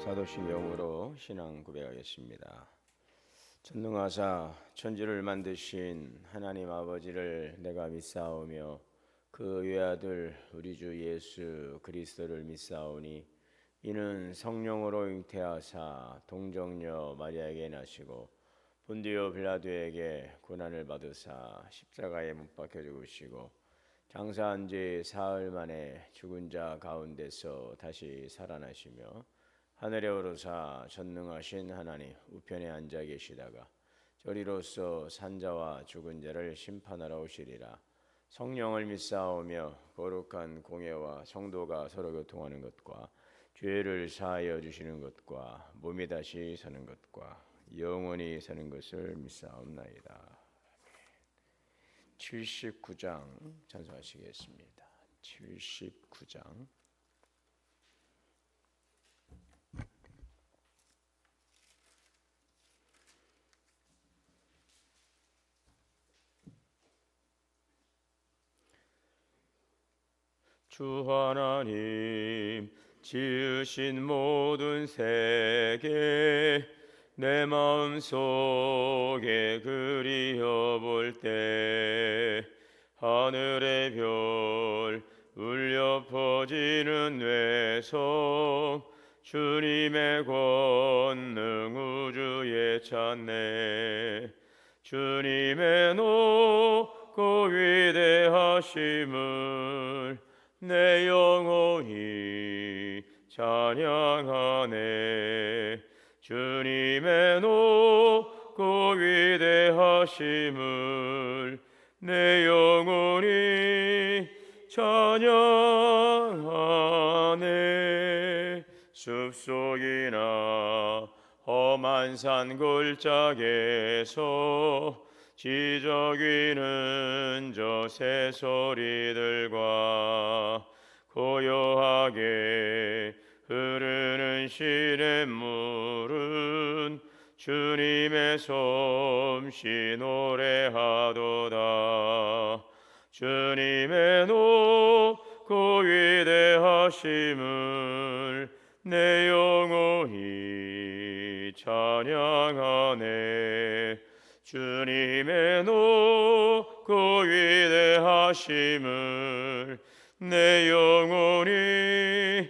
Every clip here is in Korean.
사도신 영으로 신앙 고백하겠습니다. 전능하사 천지를 만드신 하나님 아버지를 내가 믿사오며 그 외아들 우리 주 예수 그리스도를 믿사오니 이는 성령으로 잉태하사 동정녀 마리아에게 나시고 본디오 빌라도에게 고난을 받으사 십자가에 못 박혀 죽으시고 장사한 지 사흘 만에 죽은 자 가운데서 다시 살아나시며 하늘에 오르사 전능하신 하나님 우편에 앉아 계시다가 저리로서 산자와 죽은 자를 심판하러 오시리라. 성령을 믿사오며 거룩한 공예와 성도가 서로 교통하는 것과 죄를 사하여 주시는 것과 몸이 다시 사는 것과 영원히 사는 것을 믿사옵나이다. 79장 찬송하시겠습니다. 79장. 주 하나님 지으신 모든 세계 내 마음속에 그리어볼 때 하늘의 별 울려 퍼지는 외성 주님의 권능 우주에 찾네. 주님의 높고 위대하심을 내 영혼이 찬양하네. 주님의 높고 위대하심을 내 영혼이 찬양하네. 숲속이나 험한 산 골짜기에서 지저귀는 저 새소리들과 고요하게 흐르는 시냇물은 주님의 솜씨 노래하도다. 주님의 높고 위대하심을 내 영혼이 찬양하네. 주님의 높고 위대하심을 내 영혼이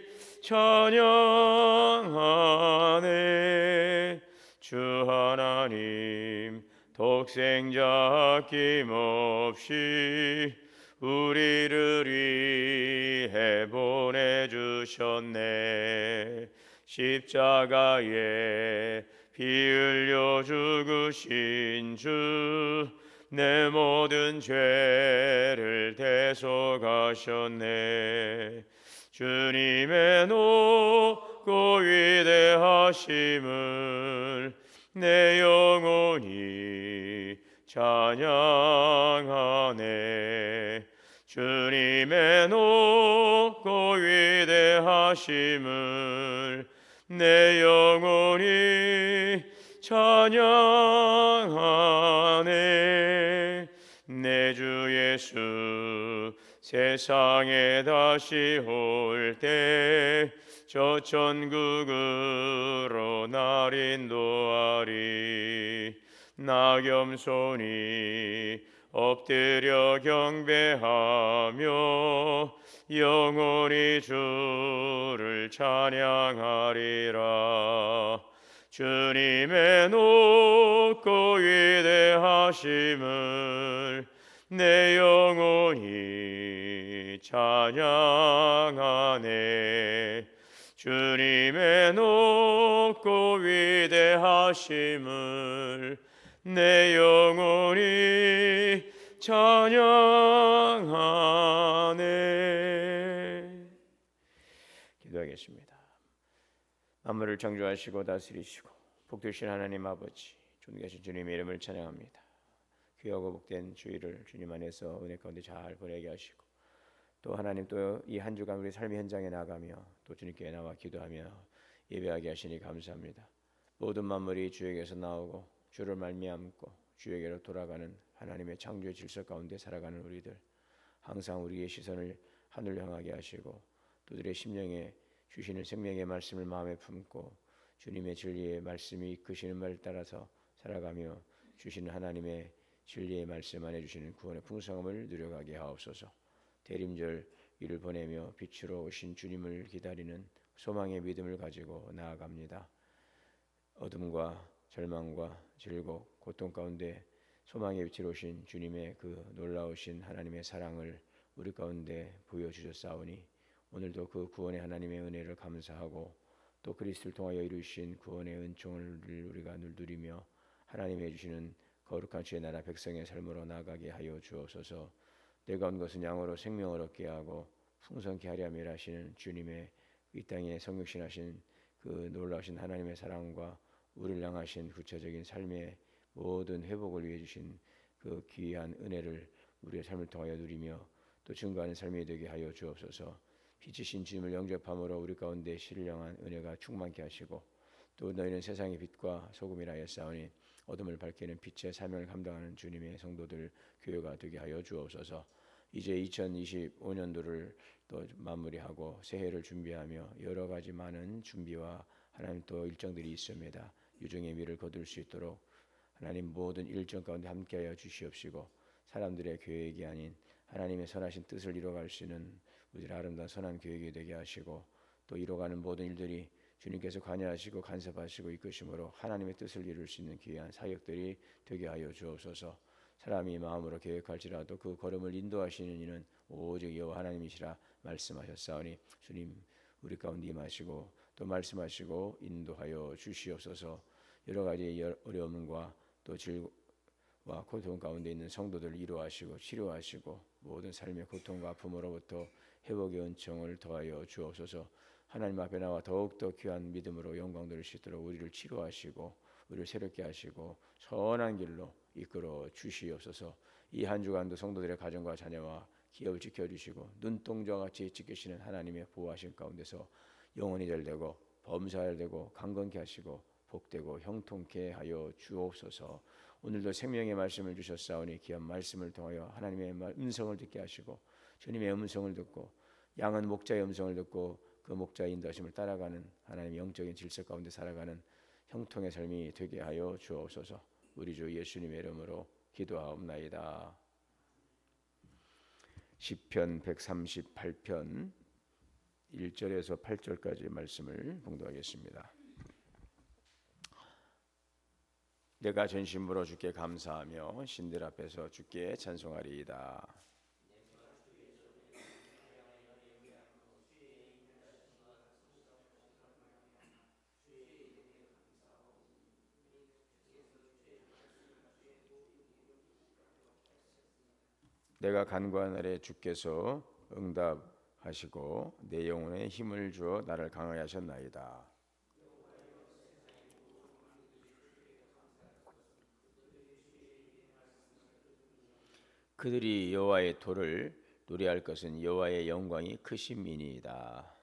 찬양하네. 주 하나님 독생자 아낌없이 우리를 위해 보내주셨네. 십자가에 피 흘려 죽으신 주 내 모든 죄를 대속하셨네. 주님의 높고 위대하심을 내 영혼이 찬양하네. 주님의 높고 위대하심을 내 영혼이 찬양하네. 내 주 예수 세상에 다시 올 때 저 천국으로 날 인도하리. 나 겸손히 엎드려 경배하며 영원히 주를 찬양하리라. 주님의 높고 위대하심을 내 영혼이 찬양하네. 주님의 높고 위대하심을 내 영혼이 찬양하네. 기도하겠습니다. 만물을 창조하시고 다스리시고 복되신 하나님 아버지, 존귀하신 주님의 이름을 찬양합니다. 귀하고 복된 주일을 주님 안에서 은혜 가운데 잘 보내게 하시고 또 하나님 또 이 한 주간 우리 삶의 현장에 나가며 또 주님께 나와 기도하며 예배하게 하시니 감사합니다. 모든 만물이 주에게서 나오고 주를 말미암고 주에게로 돌아가는 하나님의 창조의 질서 가운데 살아가는 우리들, 항상 우리의 시선을 하늘로 향하게 하시고 또 우리의 심령에 주시는 생명의 말씀을 마음에 품고 주님의 진리의 말씀이 이끄시는 말을 따라서 살아가며 주시는 하나님의 진리의 말씀 안에 주시는 구원의 풍성함을 누려가게 하옵소서. 대림절 이를 보내며 빛으로 오신 주님을 기다리는 소망의 믿음을 가지고 나아갑니다. 어둠과 절망과 질곡, 고통 가운데 소망의 빛으로 오신 주님의 그 놀라우신 하나님의 사랑을 우리 가운데 보여주셨사오니 오늘도 그 구원의 하나님의 은혜를 감사하고 또 그리스도를 통하여 이루신 구원의 은총을 우리가 누리며 하나님이 주시는 거룩한 주의 나라 백성의 삶으로 나아가게 하여 주옵소서. 내가 온 것은 양으로 생명을 얻게 하고 풍성케 하려 함이라 하시는 주님의 이 땅에 성육신하신 그 놀라우신 하나님의 사랑과 우리를 향하신 구체적인 삶의 모든 회복을 위해 주신 그 귀한 은혜를 우리의 삶을 통하여 누리며 또 증거하는 삶이 되게 하여 주옵소서. 빛이신 주님을 영접함으로 우리 가운데 신령한 은혜가 충만케 하시고 또 너희는 세상의 빛과 소금이라 하였사오니 어둠을 밝히는 빛의 사명을 감당하는 주님의 성도들 교회가 되게 하여 주옵소서. 이제 2025년도를 또 마무리하고 새해를 준비하며 여러 가지 많은 준비와 하나님 또 일정들이 있습니다. 유종의 미를 거둘 수 있도록 하나님 모든 일정 가운데 함께하여 주시옵시고 사람들의 계획이 아닌 하나님의 선하신 뜻을 이뤄갈 수 있는 우리의 아름다운 선한 계획이 되게 하시고 또 이뤄가는 모든 일들이 주님께서 관여하시고 간섭하시고 이끄심으로 하나님의 뜻을 이룰 수 있는 귀한 사역들이 되게 하여 주옵소서. 사람이 마음으로 계획할지라도 그 걸음을 인도하시는 이는 오직 여호와 하나님이시라 말씀하셨사오니 주님 우리 가운데 임하시고 또 말씀하시고 인도하여 주시옵소서. 여러 가지 어려움과 또 질과 고통 가운데 있는 성도들을 위로하시고 치료하시고 모든 삶의 고통과 아픔으로부터 회복의 은총을 더하여 주옵소서. 하나님 앞에 나와 더욱더 귀한 믿음으로 영광 돌릴 수 있도록 우리를 치료하시고 우리를 새롭게 하시고 선한 길로 이끌어 주시옵소서. 이 한 주간도 성도들의 가정과 자녀와 기업을 지켜주시고 눈동자와 같이 지키시는 하나님의 보호하심 가운데서 영혼이 잘 되고 범사 잘 되고 강건케 하시고 복되고 형통케 하여 주옵소서. 오늘도 생명의 말씀을 주셨사오니 귀한 말씀을 통하여 하나님의 음성을 듣게 하시고 주님의 음성을 듣고 양은 목자의 음성을 듣고 그 목자의 인도하심을 따라가는 하나님의 영적인 질서 가운데 살아가는 형통의 삶이 되게 하여 주옵소서. 우리 주 예수님의 이름으로 기도하옵나이다. 시편 138편 1절에서 8절까지 말씀을 봉독하겠습니다. 내가 전심으로 주께 감사하며 신들 앞에서 주께 찬송하리이다. 내가 간구한 날에 주께서 응답하시고 내 영혼에 힘을 주어 나를 강하게 하셨나이다. 그들이 여호와의 도를 노래할 것은 여호와의 영광이 크심이니이다.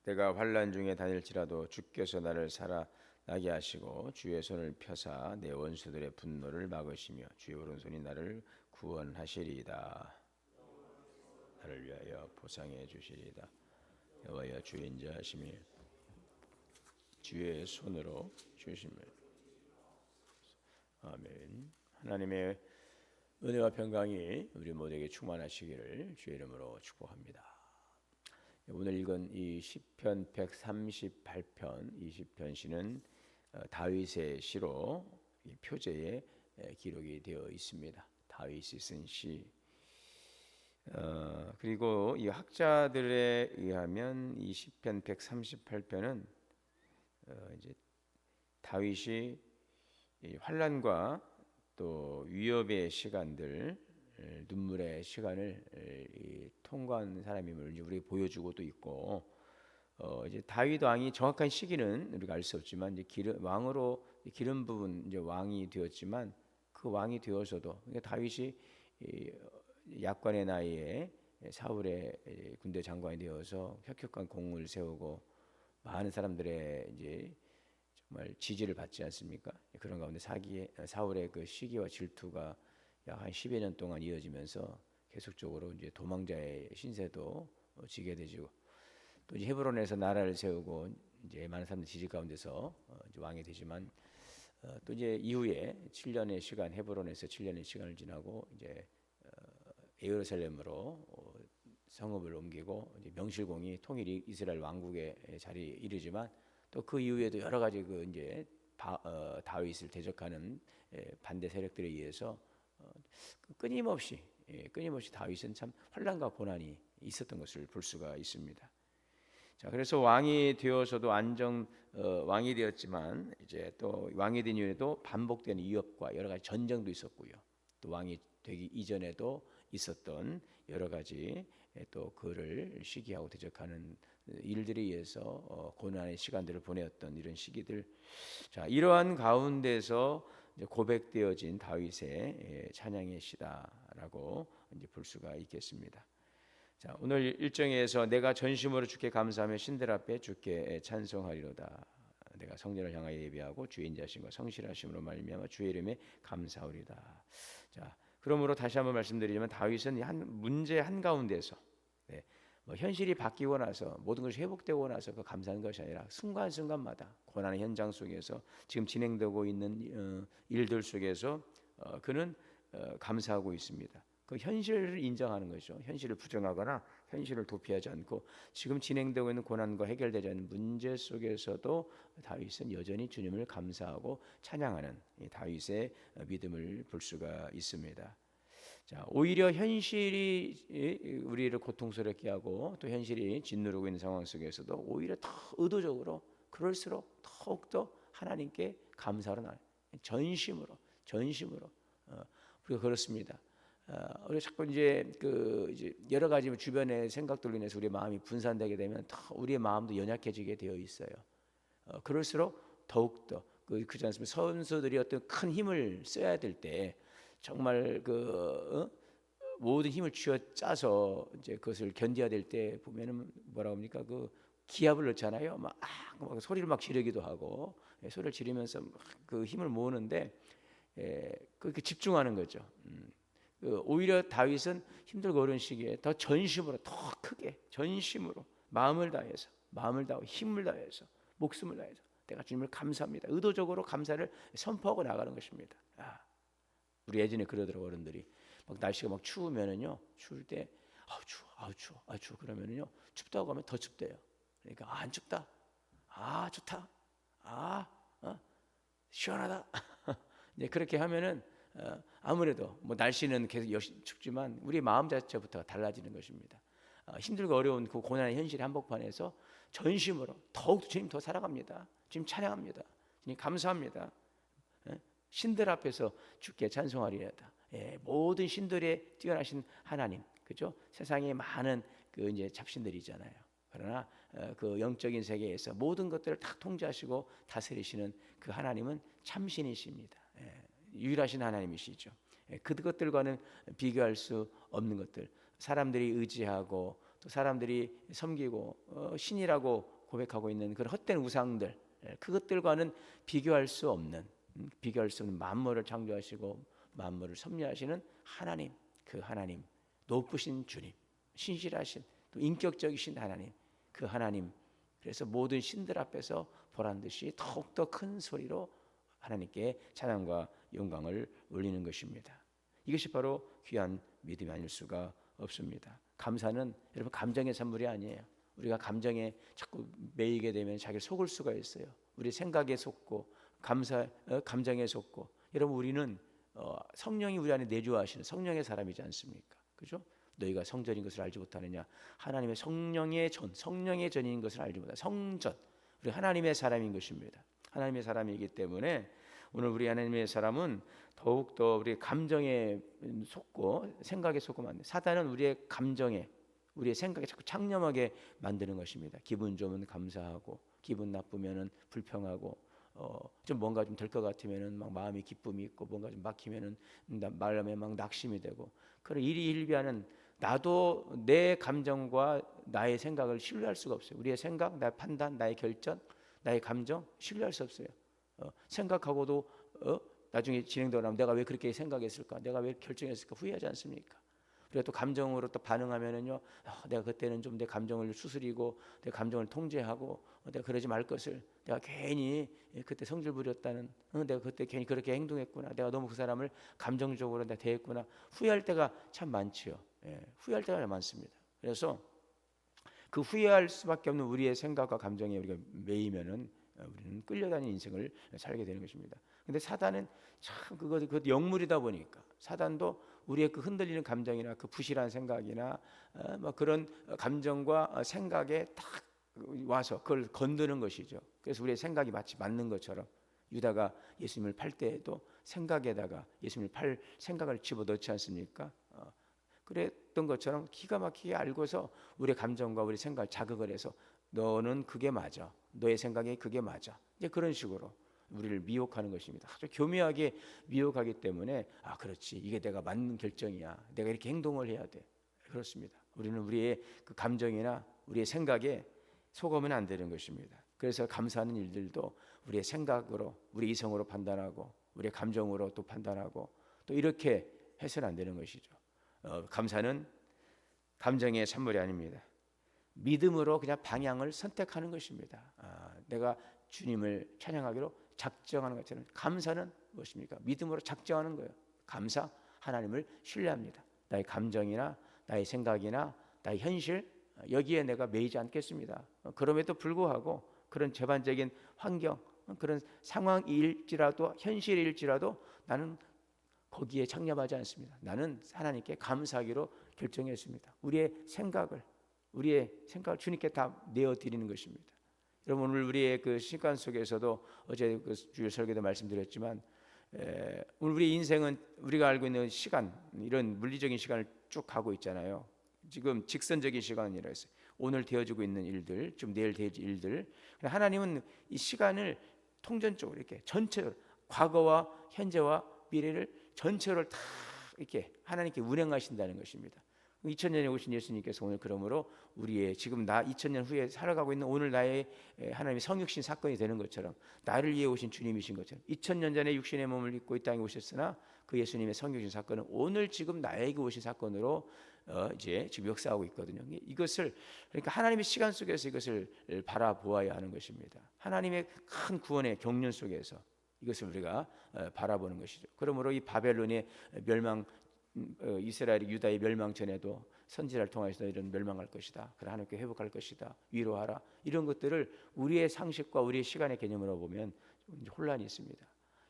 내가 환난 중에 다닐지라도 주께서 나를 살아나게 하시고 주의 손을 펴사 내 원수들의 분노를 막으시며 주의 오른손이 나를 구원하시리이다. 나를 위하여 보상해 주시리이다. 여호와여 주의 인자하심이 주의 손으로 주심을. 아멘. 하나님의 은혜와 평강이 우리 모두에게 충만하시기를 주의 이름으로 축복합니다. 오늘 읽은 이 시편 138편 20편 시는 다윗의 시로 표제에 기록이 되어 있습니다. 다윗이 쓴 시. 그리고 이 학자들에 의하면 이 시편 138편은 이제 다윗이 환난과 또 위협의 시간들, 눈물의 시간을 통과한 사람임을 우리 보여주고 또 있고, 이제 다윗 왕이 정확한 시기는 우리가 알 수 없지만 이제 왕으로 기름 부분 이제 왕이 되었지만 그 왕이 되어서도 다윗이 약관의 나이에 사울의 군대 장관이 되어서 혁혁한 공을 세우고 많은 사람들의 이제 정말 지지를 받지 않습니까? 그런 가운데 사울의 그 시기와 질투가 약 한 10여 년 동안 이어지면서 계속적으로 이제 도망자의 신세도 지게 되죠. 또 이제 헤브론에서 나라를 세우고 이제 많은 사람들 지지 가운데서 이제 왕이 되지만 또 이제 이후에 7년의 시간 헤브론에서 7년의 시간을 지나고 이제 예루살렘으로 성읍을 옮기고 이제 명실공히 통일 이스라엘 왕국의 자리에 이르지만 또 그 이후에도 여러 가지 그 이제 다윗을 대적하는 반대 세력들에 의해서 끊임없이 다윗은 참 환난과 고난이 있었던 것을 볼 수가 있습니다. 자, 그래서 왕이 되어서도 왕이 되었지만 이제 또 왕이 된 이후에도 반복되는 위협과 여러 가지 전쟁도 있었고요. 또 왕이 되기 이전에도 있었던 여러 가지 또 그를 시기하고 대적하는 일들에 의해서 고난의 시간들을 보내었던 이런 시기들. 자, 이러한 가운데서 이제 고백되어진 다윗의 찬양의 시다라고 이제 볼 수가 있겠습니다. 자, 오늘 일정에서 내가 전심으로 주께 감사하며 신들 앞에 주께 찬송하리로다. 내가 성전을 향하여 예배하고 주의 인자심과 성실하심으로 말미암아 주의 이름에 감사하리로다. 자, 그러므로 다시 한번 말씀드리지만 다윗은 문제 한가운데서 뭐 현실이 바뀌고 나서 모든 것이 회복되고 나서 그 감사하는 것이 아니라 순간순간마다 고난의 현장 속에서 지금 진행되고 있는 일들 속에서 그는 감사하고 있습니다. 그 현실을 인정하는 것이죠. 현실을 부정하거나 현실을 도피하지 않고 지금 진행되고 있는 고난과 해결되지 않는 문제 속에서도 다윗은 여전히 주님을 감사하고 찬양하는 다윗의 믿음을 볼 수가 있습니다. 자, 오히려 현실이 우리를 고통스럽게 하고 또 현실이 짓누르고 있는 상황 속에서도 오히려 더 의도적으로 그럴수록 더욱더 하나님께 감사로 나아요. 전심으로 우리가 그렇습니다. 우리 자꾸 이제 이제 여러 가지 주변의 생각들로 인해서 우리의 마음이 분산되게 되면 더 우리의 마음도 연약해지게 되어 있어요. 그럴수록 더욱더 그렇지 않습니까? 선수들이 어떤 큰 힘을 써야 될 때 정말 모든 힘을 쥐어 짜서 이제 그것을 견뎌야 될 때 보면은 뭐라고 합니까? 기합을 넣잖아요. 막 소리를 막 지르기도 하고 소리를 지르면서 그 힘을 모으는데 그렇게 집중하는 거죠. 오히려 다윗은 힘들고 어려운 시기에 더 전심으로 더 크게 전심으로 마음을 다해서 힘을 다해서 목숨을 다해서 내가 주님을 감사합니다. 의도적으로 감사를 선포하고 나가는 것입니다. 우리 예전에 그러더라고 어른들이 막 날씨가 막 추우면은요 추울 때 추워 그러면은요 춥다고 하면 더 춥대요. 그러니까 안 춥다, 좋다, 시원하다. 이제 그렇게 하면은 아무래도 뭐 날씨는 계속 춥지만 우리 마음 자체부터 달라지는 것입니다. 힘들고 어려운 그 고난의 현실 한복판에서 전심으로 더욱 주님 더 사랑합니다. 주님 찬양합니다. 주님 감사합니다. 신들 앞에서 주께 찬송하리이다. 모든 신들의 뛰어나신 하나님, 그죠? 세상에 많은 이제 잡신들이잖아요. 그러나 그 영적인 세계에서 모든 것들을 다 통제하시고 다스리시는 그 하나님은 참신이십니다. 유일하신 하나님이시죠. 그것들과는 비교할 수 없는 것들, 사람들이 의지하고 또 사람들이 섬기고 신이라고 고백하고 있는 그런 헛된 우상들, 그것들과는 비교할 수 없는 만물을 창조하시고 만물을 섭리하시는 하나님, 그 하나님, 높으신 주님, 신실하신 또 인격적이신 하나님, 그 하나님. 그래서 모든 신들 앞에서 보란 듯이 더욱더 큰 소리로 하나님께 찬양과 영광을 올리는 것입니다. 이것이 바로 귀한 믿음이 아닐 수가 없습니다. 감사는 여러분 감정의 산물이 아니에요. 우리가 감정에 자꾸 매이게 되면 자기를 속을 수가 있어요. 우리 생각에 속고 감정에 속고. 여러분 우리는 성령이 우리 안에 내주하시는 성령의 사람이지 않습니까? 그죠? 너희가 성전인 것을 알지 못하느냐? 하나님의 성령의 전인 것을 알지 못하느냐? 성전, 우리 하나님의 사람인 것입니다. 하나님의 사람이기 때문에 오늘 우리 하나님의 사람은 더욱더 우리의 감정에 속고 생각에 속고 만든 사단은 우리의 감정에 우리의 생각에 자꾸 창념하게 만드는 것입니다. 기분 좋으면 감사하고 기분 나쁘면은 불평하고 좀 뭔가 좀 될 것 같으면은 막 마음이 기쁨이 있고 뭔가 좀 막히면은 마음에 막 낙심이 되고 그런 일희일비하는 나도 내 감정과 나의 생각을 신뢰할 수가 없어요. 우리의 생각, 나의 판단, 나의 결정, 나의 감정 신뢰할 수 없어요. 생각하고도 나중에 진행되고 나면 내가 왜 그렇게 생각했을까? 내가 왜 결정했을까? 후회하지 않습니까? 그리고 또 감정으로 또 반응하면은요, 내가 그때는 좀 내 감정을 추스리고 내 감정을 통제하고 내가 그러지 말 것을, 내가 괜히 그때 성질 부렸다는, 내가 그때 괜히 그렇게 행동했구나, 내가 너무 그 사람을 감정적으로 내가 대했구나, 후회할 때가 참 많지요. 후회할 때가 많습니다. 그래서 그 후회할 수밖에 없는 우리의 생각과 감정에 우리가 매이면은 우리는 끌려다니는 인생을 살게 되는 것입니다. 근데 사단은 참 그것도 영물이다 보니까 사단도 우리의 그 흔들리는 감정이나 그 부실한 생각이나 뭐 그런 감정과 생각에 딱 와서 그걸 건드는 것이죠. 그래서 우리의 생각이 마치 맞는 것처럼 유다가 예수님을 팔 때에도 생각에다가 예수님을 팔 생각을 집어넣지 않습니까? 그랬던 것처럼 기가 막히게 알고서 우리의 감정과 우리 생각을 자극을 해서 너는 그게 맞아, 너의 생각이 그게 맞아, 이제 그런 식으로 우리를 미혹하는 것입니다. 아주 교묘하게 미혹하기 때문에 그렇지, 이게 내가 맞는 결정이야, 내가 이렇게 행동을 해야 돼. 그렇습니다. 우리는 우리의 그 감정이나 우리의 생각에 속으면 안 되는 것입니다. 그래서 감사하는 일들도 우리의 생각으로, 우리 이성으로 판단하고 우리의 감정으로 또 판단하고 또 이렇게 해서는 안 되는 것이죠. 감사는 감정의 산물이 아닙니다. 믿음으로 그냥 방향을 선택하는 것입니다. 내가 주님을 찬양하기로 작정하는 것처럼 감사는 무엇입니까? 믿음으로 작정하는 거예요. 감사, 하나님을 신뢰합니다. 나의 감정이나 나의 생각이나 나의 현실, 여기에 내가 매이지 않겠습니다. 그럼에도 불구하고 그런 제반적인 환경, 그런 상황일지라도 현실일지라도 나는 거기에 창념하지 않습니다. 나는 하나님께 감사하기로 결정했습니다. 우리의 생각을 주님께 다 내어드리는 것입니다. 여러분, 오늘 우리의 그 시간 속에서도 어제 그 주일 설교도 말씀드렸지만 오늘 우리 인생은 우리가 알고 있는 시간, 이런 물리적인 시간을 쭉 가고 있잖아요. 지금 직선적인 시간이라 해서 오늘 되어지고 있는 일들, 좀 내일 되어질 일들, 하나님은 이 시간을 통전적으로 이렇게 전체로 과거와 현재와 미래를 전체를 다 이렇게 하나님께 운행하신다는 것입니다. 2000년에 오신 예수님께서 오늘 그러므로 우리의 지금 2000년 후에 살아가고 있는 오늘 나의 하나님의 성육신 사건이 되는 것처럼 나를 위해 오신 주님이신 것처럼 2000년 전에 육신의 몸을 입고 이 땅에 오셨으나 그 예수님의 성육신 사건은 오늘 지금 나에게 오신 사건으로 이제 지금 역사하고 있거든요. 이것을 그러니까 하나님의 시간 속에서 이것을 바라보아야 하는 것입니다. 하나님의 큰 구원의 경륜 속에서 이것을 우리가 바라보는 것이죠. 그러므로 이 바벨론의 멸망, 이스라엘이 유다의 멸망 전에도 선지자를 통해서 이런 멸망할 것이다, 그래 하나님께 회복할 것이다, 위로하라, 이런 것들을 우리의 상식과 우리의 시간의 개념으로 보면 혼란이 있습니다.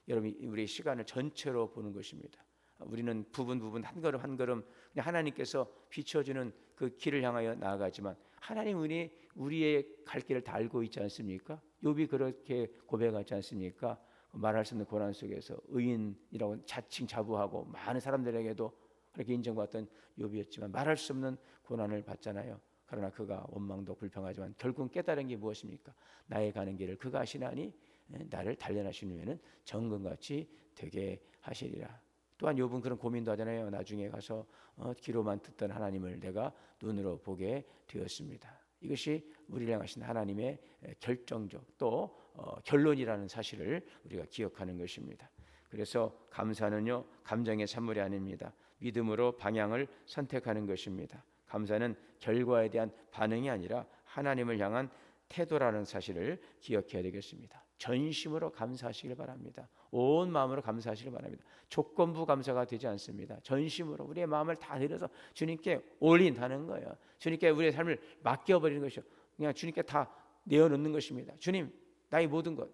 여러분, 우리의 시간을 전체로 보는 것입니다. 우리는 부분 한 걸음 한 걸음 그냥 하나님께서 비춰주는 그 길을 향하여 나아가지만 하나님은 우리의 갈 길을 다 알고 있지 않습니까? 욥이 그렇게 고백하지 않습니까? 말할 수 없는 고난 속에서 의인이라고 자칭자부하고 많은 사람들에게도 그렇게 인정받던 욥이었지만 말할 수 없는 고난을 받잖아요. 그러나 그가 원망도 불평하지만 결국 깨달은 게 무엇입니까? 나의 가는 길을 그가 아시나니 나를 단련하신 후에는 정금같이 되게 하시리라. 또한 욥은 그런 고민도 하잖아요. 나중에 가서 귀로만 듣던 하나님을 내가 눈으로 보게 되었습니다. 이것이 우리를 향하신 하나님의 결정적 또 결론이라는 사실을 우리가 기억하는 것입니다. 그래서 감사는요, 감정의 산물이 아닙니다. 믿음으로 방향을 선택하는 것입니다. 감사는 결과에 대한 반응이 아니라 하나님을 향한 태도라는 사실을 기억해야 되겠습니다. 전심으로 감사하시길 바랍니다. 온 마음으로 감사하시길 바랍니다. 조건부 감사가 되지 않습니다. 전심으로 우리의 마음을 다 내려서 주님께 올인하는 거예요. 주님께 우리의 삶을 맡겨버리는 것이요, 그냥 주님께 다 내어놓는 것입니다. 주님, 나의 모든 것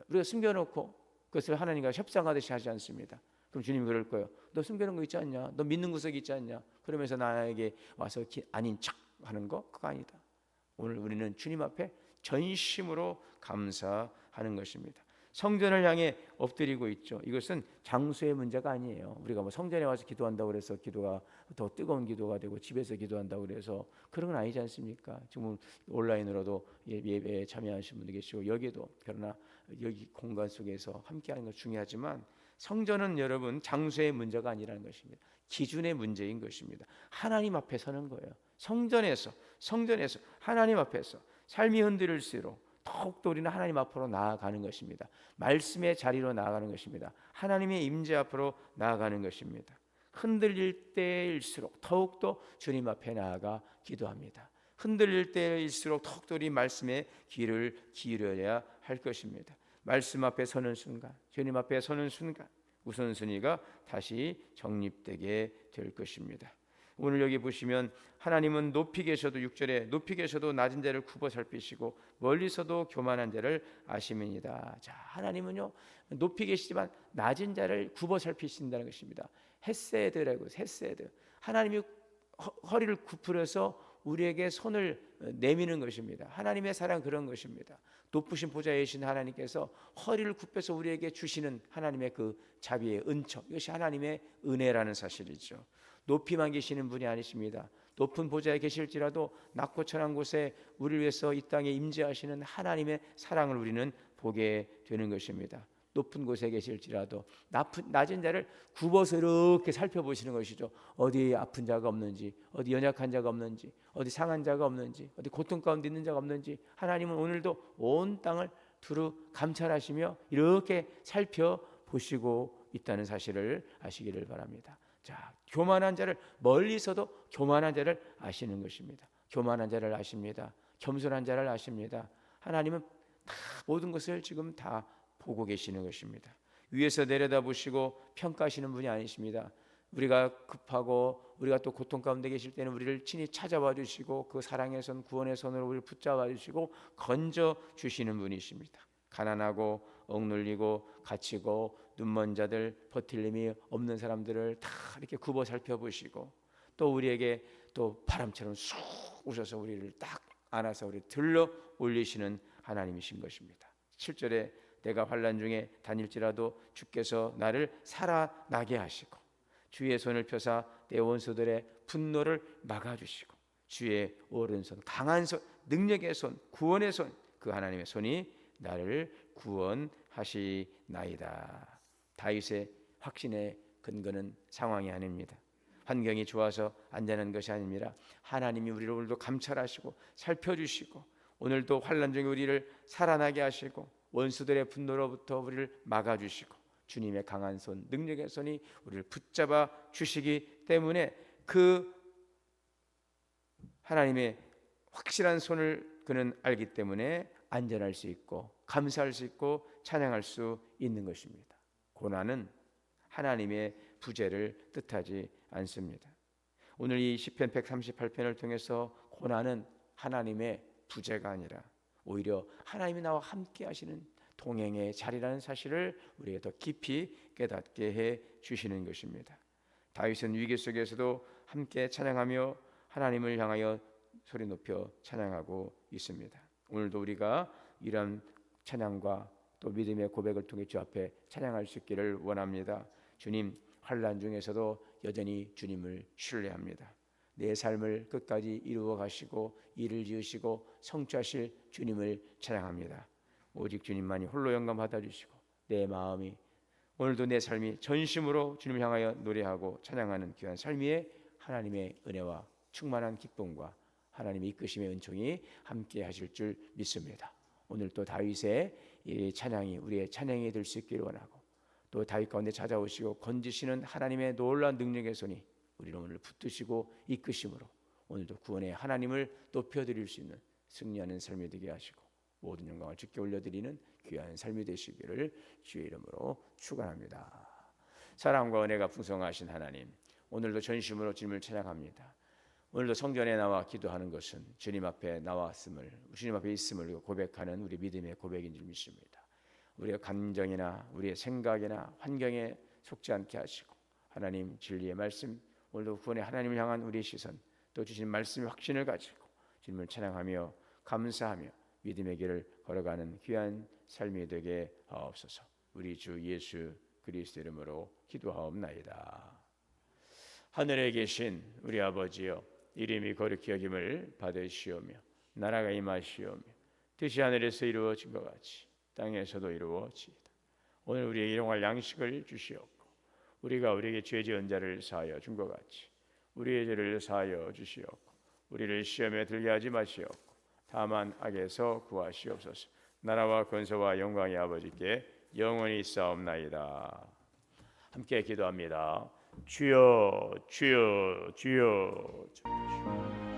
우리가 숨겨놓고 그것을 하나님과 협상하듯이 하지 않습니다. 그럼 주님이 그럴 거예요. 너 숨겨놓은 거 있지 않냐? 너 믿는 구석이 있지 않냐? 그러면서 나에게 와서 아닌 척 하는 거, 그거 아니다. 오늘 우리는 주님 앞에 전심으로 감사하는 것입니다. 성전을 향해 엎드리고 있죠. 이것은 장소의 문제가 아니에요. 우리가 뭐 성전에 와서 기도한다고 그래서 기도가 더 뜨거운 기도가 되고 집에서 기도한다고 그래서 그런 건 아니지 않습니까? 지금 온라인으로도 예배에 참여하시는 분도 계시고 여기도, 그러나 여기 공간 속에서 함께하는 건 중요하지만 성전은 여러분 장소의 문제가 아니라는 것입니다. 기준의 문제인 것입니다. 하나님 앞에 서는 거예요. 성전에서 하나님 앞에서 삶이 흔들릴수록 더욱더 우리는 하나님 앞으로 나아가는 것입니다. 말씀의 자리로 나아가는 것입니다. 하나님의 임재 앞으로 나아가는 것입니다. 흔들릴 때일수록 더욱더 주님 앞에 나아가 기도합니다. 흔들릴 때일수록 더욱더 우리 말씀에 귀를 기울여야 할 것입니다. 말씀 앞에 서는 순간, 주님 앞에 서는 순간 우선순위가 다시 정립되게 될 것입니다. 오늘 여기 보시면 하나님은 높이 계셔도 6절에 높이 계셔도 낮은 자를 굽어 살피시고 멀리서도 교만한 자를 아심이니이다. 자, 하나님은요 높이 계시지만 낮은 자를 굽어 살피신다는 것입니다. 헤세드라고, 헤세드. 하나님이 허리를 굽으려서 우리에게 손을 내미는 것입니다. 하나님의 사랑 그런 것입니다. 높으신 보좌에 계신 하나님께서 허리를 굽혀서 우리에게 주시는 하나님의 그 자비의 은총, 이것이 하나님의 은혜라는 사실이죠. 높이만 계시는 분이 아니십니다. 높은 보좌에 계실지라도 낮고 천한 곳에 우리를 위해서 이 땅에 임재하시는 하나님의 사랑을 우리는 보게 되는 것입니다. 높은 곳에 계실지라도 낮은 자를 굽어서 이렇게 살펴보시는 것이죠. 어디 아픈 자가 없는지, 어디 연약한 자가 없는지, 어디 상한 자가 없는지, 어디 고통 가운데 있는 자가 없는지 하나님은 오늘도 온 땅을 두루 감찰하시며 이렇게 살펴보시고 있다는 사실을 아시기를 바랍니다. 자, 교만한 자를 멀리서도 교만한 자를 아시는 것입니다. 교만한 자를 아십니다. 겸손한 자를 아십니다. 하나님은 다 모든 것을 지금 다 보고 계시는 것입니다. 위에서 내려다보시고 평가하시는 분이 아니십니다. 우리가 급하고 우리가 또 고통 가운데 계실 때는 우리를 친히 찾아와 주시고 그 사랑의 손, 구원의 손으로 우리를 붙잡아 주시고 건져 주시는 분이십니다. 가난하고 억눌리고 갇히고 눈먼 자들, 버틸 힘이 없는 사람들을 다 이렇게 굽어 살펴보시고 또 우리에게 또 바람처럼 쑥 오셔서 우리를 딱 안아서 우리 들러 올리시는 하나님이신 것입니다. 7절에 내가 환난 중에 다닐지라도 주께서 나를 살아나게 하시고 주의 손을 펴사 내 원수들의 분노를 막아주시고 주의 오른손, 강한 손, 능력의 손, 구원의 손, 그 하나님의 손이 나를 구원하시나이다. 다윗의 확신의 근거는 상황이 아닙니다. 환경이 좋아서 안전한 것이 아닙니다. 하나님이 우리를 오늘도 감찰하시고 살펴주시고 오늘도 환난 중에 우리를 살아나게 하시고 원수들의 분노로부터 우리를 막아주시고 주님의 강한 손, 능력의 손이 우리를 붙잡아 주시기 때문에 그 하나님의 확실한 손을 그는 알기 때문에 안전할 수 있고 감사할 수 있고 찬양할 수 있는 것입니다. 고난은 하나님의 부재를 뜻하지 않습니다. 오늘 이 시편 138편을 통해서 고난은 하나님의 부재가 아니라 오히려 하나님이 나와 함께 하시는 동행의 자리라는 사실을 우리에게 더 깊이 깨닫게 해 주시는 것입니다. 다윗은 위기 속에서도 함께 찬양하며 하나님을 향하여 소리 높여 찬양하고 있습니다. 오늘도 우리가 이런 찬양과 또 믿음의 고백을 통해 주 앞에 찬양할 수 있기를 원합니다. 주님, 환난 중에서도 여전히 주님을 신뢰합니다. 내 삶을 끝까지 이루어 가시고 일을 지으시고 성취하실 주님을 찬양합니다. 오직 주님만이 홀로 영광 받아주시고 내 마음이 오늘도 내 삶이 전심으로 주님을 향하여 노래하고 찬양하는 귀한 삶 위에 하나님의 은혜와 충만한 기쁨과 하나님의 이끄심의 은총이 함께 하실 줄 믿습니다. 오늘 또 다윗의 이 찬양이 우리의 찬양이 될 수 있기를 원하고 또 다윗 가운데 찾아오시고 건지시는 하나님의 놀라운 능력의 손이 우리를 오늘 붙드시고 이끄심으로 오늘도 구원의 하나님을 높여드릴 수 있는 승리하는 삶이 되게 하시고 모든 영광을 주께 올려드리는 귀한 삶이 되시기를 주의 이름으로 축원합니다. 사랑과 은혜가 풍성하신 하나님, 오늘도 전심으로 주님을 찬양합니다. 오늘도 성전에 나와 기도하는 것은 주님 앞에 나왔음을, 주님 앞에 있음을 고백하는 우리 믿음의 고백인 줄 믿습니다. 우리의 감정이나 우리의 생각이나 환경에 속지 않게 하시고 하나님 진리의 말씀, 오늘도 구원의 하나님을 향한 우리의 시선, 또 주신 말씀의 확신을 가지고 주님을 찬양하며 감사하며 믿음의 길을 걸어가는 귀한 삶이 되게 하옵소서. 우리 주 예수 그리스도 이름으로 기도하옵나이다. 하늘에 계신 우리 아버지여, 이름이 거룩히 여김을 받으시오며 나라가 임하시오며 뜻이 하늘에서 이루어진 것 같이 땅에서도 이루어지이다. 오늘 우리의 일용할 양식을 주시옵고 우리가 우리에게 죄 지은 자를 사하여 준 것 같이 우리의 죄를 사하여 주시옵고 우리를 시험에 들게 하지 마시옵고 다만 악에서 구하시옵소서. 나라와 권세와 영광이 아버지께 영원히 있사옵나이다. 함께 기도합니다. 주여 주여 주여.